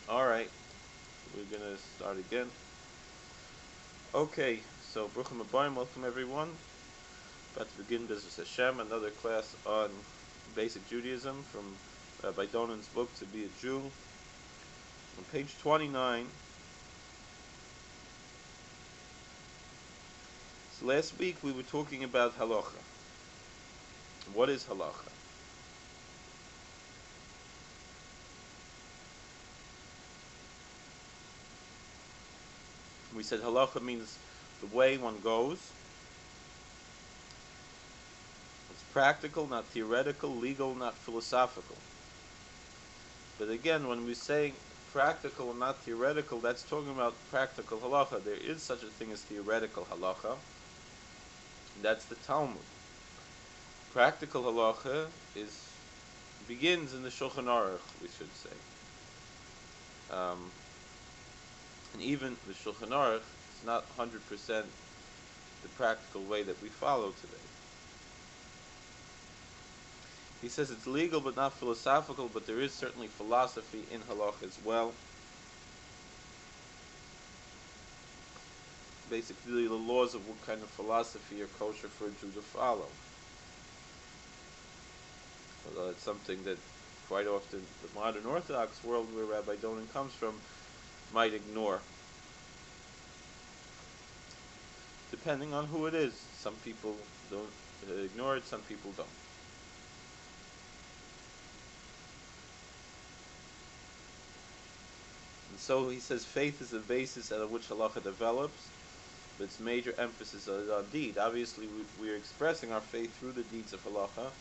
Alright, we're gonna start again. Okay, so Bruchim Abayim, welcome everyone. About to begin Bezos Hashem, another class on basic Judaism from Rabbi Donan's book, To Be a Jew. On page 29, so last week we were talking about halacha. What is halacha? We said halacha means the way one goes. It's practical, not theoretical, legal, not philosophical. But again, when we say practical and not theoretical, that's talking about practical halacha. There is such a thing as theoretical halacha. And that's the Talmud. Practical halacha begins in the Shulchan Aruch, we should say. And even the Shulchan Aruch is not 100% the practical way that we follow today. He says it's legal but not philosophical, but there is certainly philosophy in halacha as well. Basically, the laws of what kind of philosophy are kosher for a Jew to follow. Although it's something that quite often the modern Orthodox world, where Rabbi Donan comes from, might ignore. Depending on who it is. Some people don't ignore it, some people don't. And so he says faith is the basis out of which halacha develops, but its major emphasis is on deed. Obviously, we are expressing our faith through the deeds of halacha,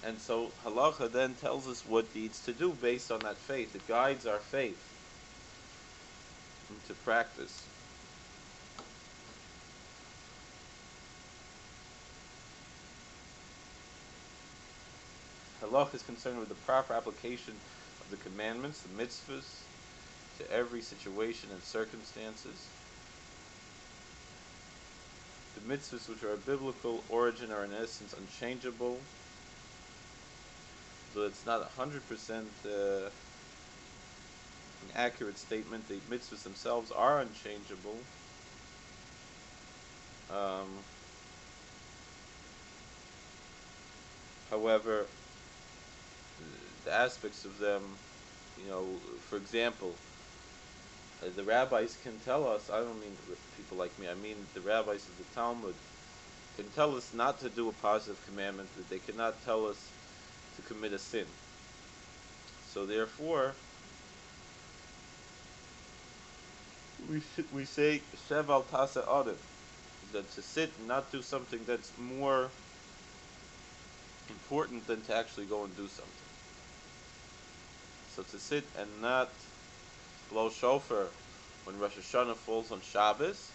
and so halacha then tells us what deeds to do based on that faith. It guides our faith into practice. Halacha is concerned with the proper application of the commandments, the mitzvahs, to every situation and circumstances. The mitzvahs which are of biblical origin are in essence unchangeable. So it's not 100% an accurate statement. The mitzvahs themselves are unchangeable. However, the aspects of them, for example, the rabbis can tell us, I don't mean people like me, I mean the rabbis of the Talmud can tell us not to do a positive commandment, but they cannot tell us to commit a sin. So therefore, we say Shev al Tasa Adif, that to sit and not do something that's more important than to actually go and do something. So to sit and not blow shofar when Rosh Hashanah falls on Shabbos,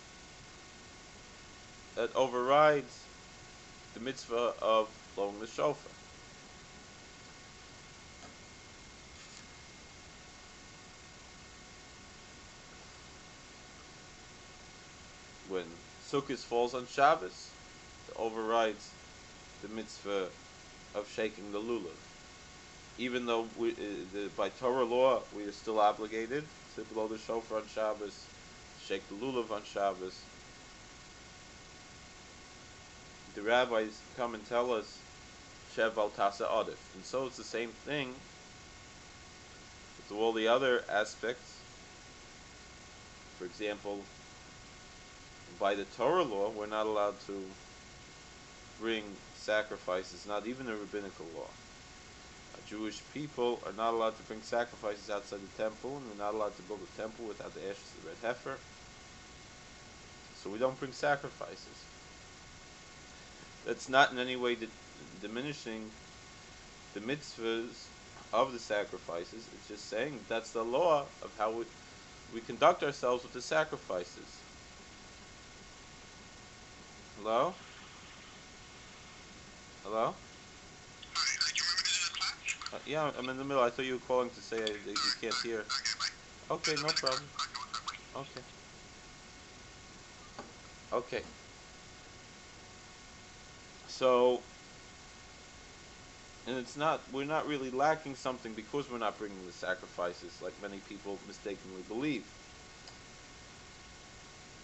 that overrides the mitzvah of blowing the shofar. When Sukkot falls on Shabbos, it overrides the mitzvah of shaking the lulav. Even though by Torah law we are still obligated to blow the shofar on Shabbos, shake the lulav on Shabbos, the rabbis come and tell us Shev al Tasa Adif. And so it's the same thing with all the other aspects. For example, by the Torah law, we're not allowed to bring sacrifices, not even a rabbinical law. Jewish people are not allowed to bring sacrifices outside the temple, and they're not allowed to build a temple without the ashes of the red heifer. So we don't bring sacrifices. That's not in any way diminishing the mitzvahs of the sacrifices. It's just saying that's the law of how we conduct ourselves with the sacrifices. Hello? Hello? Yeah, I'm in the middle. I thought you were calling to say that you can't hear. Okay, no problem. Okay. Okay. So, And we're not really lacking something because we're not bringing the sacrifices, like many people mistakenly believe.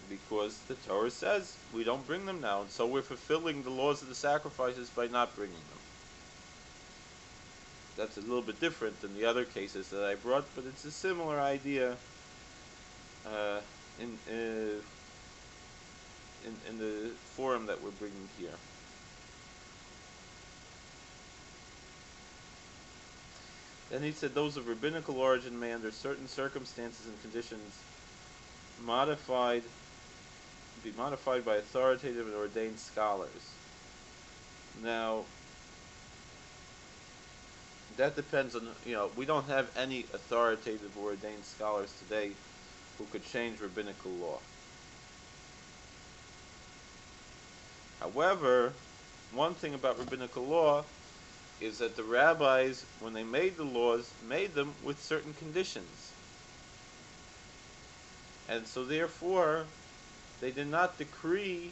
Because the Torah says we don't bring them now, and so we're fulfilling the laws of the sacrifices by not bringing them. That's a little bit different than the other cases that I brought, but it's a similar idea uh, in, uh, in the form that we're bringing here. Then he said those of rabbinical origin may, under certain circumstances and conditions, modified be modified by authoritative and ordained scholars. Now, that depends on, we don't have any authoritative or ordained scholars today who could change rabbinical law. However, one thing about rabbinical law is that the rabbis, when they made the laws, made them with certain conditions. And so therefore, they did not decree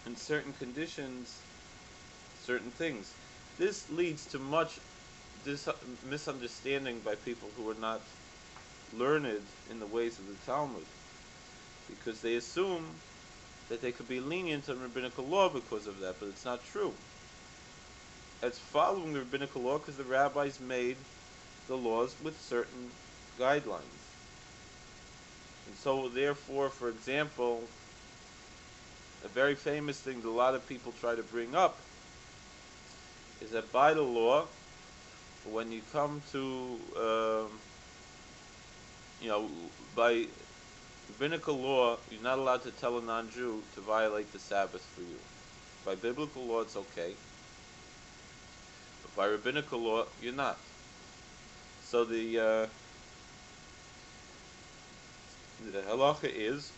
in certain conditions certain things. This leads to much misunderstanding by people who are not learned in the ways of the Talmud, because they assume that they could be lenient on rabbinical law because of that, but it's not true. It's following the rabbinical law because the rabbis made the laws with certain guidelines. And so therefore, for example, a very famous thing that a lot of people try to bring up is that by the law, when you come to, by rabbinical law, you're not allowed to tell a non-Jew to violate the Sabbath for you. By biblical law, it's okay. But by rabbinical law, you're not. So the halacha is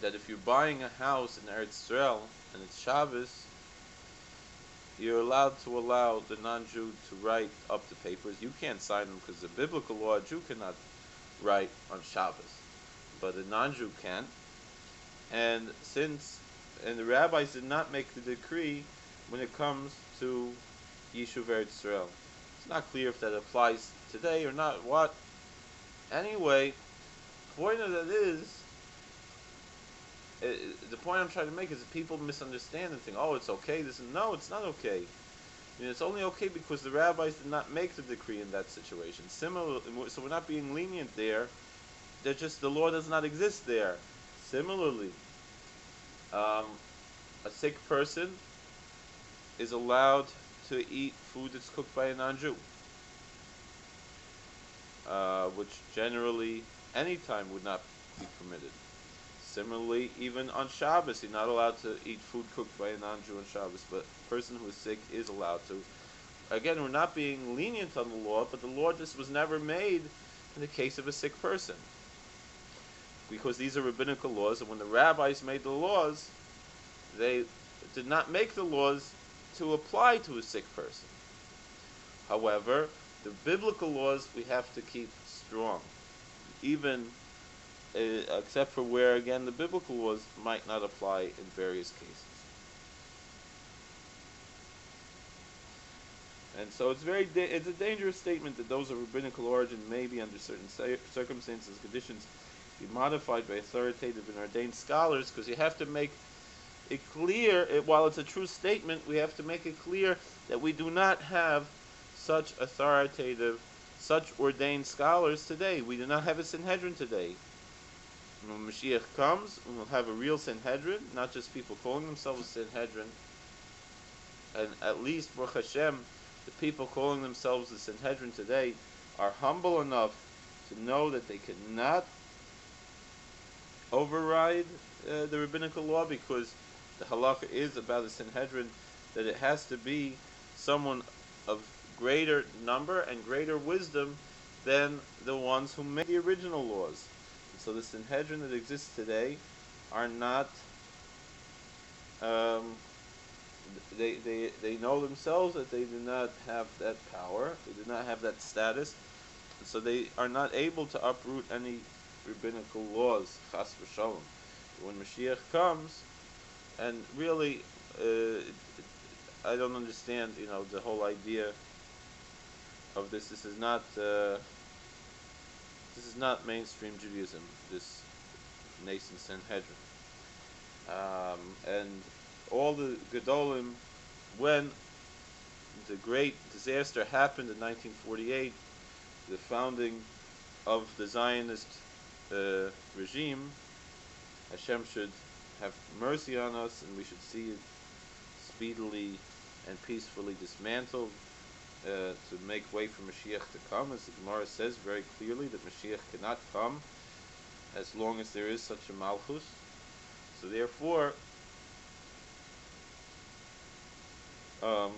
that if you're buying a house in Eretz Israel and it's Shabbos, you're allowed to allow the non-Jew to write up the papers. You can't sign them because the biblical law, a Jew cannot write on Shabbos, but a non-Jew can. And the rabbis did not make the decree when it comes to Yishuv Eretz Israel. It's not clear if that applies today or not. What? Anyway, the point of that is, the point I'm trying to make is that people misunderstand and think, oh, it's okay. No, it's not okay. It's only okay because the rabbis did not make the decree in that situation. Similarly, so we're not being lenient there. The law does not exist there. Similarly, a sick person is allowed to eat food that's cooked by a non-Jew, which generally any time would not be permitted. Similarly, even on Shabbos, you're not allowed to eat food cooked by a non-Jew on Shabbos, but a person who is sick is allowed to. Again, we're not being lenient on the law, but the law just was never made in the case of a sick person, because these are rabbinical laws, and when the rabbis made the laws, they did not make the laws to apply to a sick person. However, the biblical laws we have to keep strong, even except for where, again, the biblical laws might not apply in various cases. And so it's a dangerous statement that those of rabbinical origin may be, under certain circumstances and conditions, be modified by authoritative and ordained scholars, because you have to make it clear, while it's a true statement, we have to make it clear that we do not have such authoritative, such ordained scholars today. We do not have a Sanhedrin today. When Mashiach comes, we'll have a real Sanhedrin, not just people calling themselves Sanhedrin. And at least, Baruch Hashem, the people calling themselves the Sanhedrin today are humble enough to know that they cannot override the rabbinical law, because the halacha is about the Sanhedrin, that it has to be someone of greater number and greater wisdom than the ones who made the original laws. So the Sanhedrin that exists today are not, they know themselves that they do not have that power, they do not have that status, so they are not able to uproot any rabbinical laws, chas v'shalom. When Mashiach comes, and really, I don't understand, the whole idea of this. This is not mainstream Judaism. This nascent Sanhedrin, and all the Gedolim, when the great disaster happened in 1948, the founding of the Zionist regime, Hashem should have mercy on us, and we should see it speedily and peacefully dismantled to make way for Mashiach to come. As the Gemara says very clearly, that Mashiach cannot come as long as there is such a Malchus. So therefore, a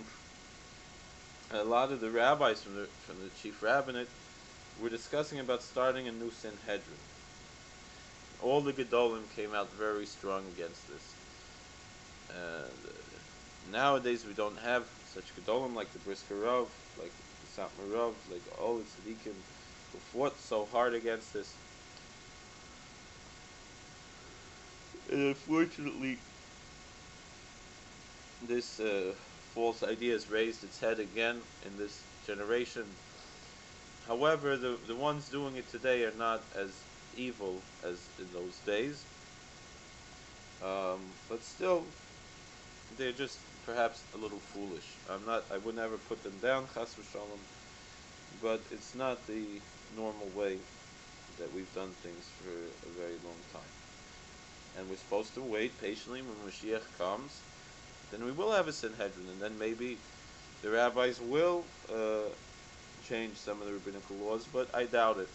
lot of the rabbis from the chief rabbinate were discussing about starting a new Sanhedrin. All the Gedolim came out very strong against this. Nowadays we don't have such Gedolim like the Brisker Rav, like the Satmar Rav, like all the Tzaddikim who fought so hard against this. And unfortunately, this false idea has raised its head again in this generation. However, the ones doing it today are not as evil as in those days. But still, they're just perhaps a little foolish. I would never put them down, chas v'shalom, but it's not the normal way that we've done things for a very long time. And we're supposed to wait patiently when Mashiach comes. Then we will have a Sanhedrin, and then maybe the rabbis will change some of the rabbinical laws, but I doubt it.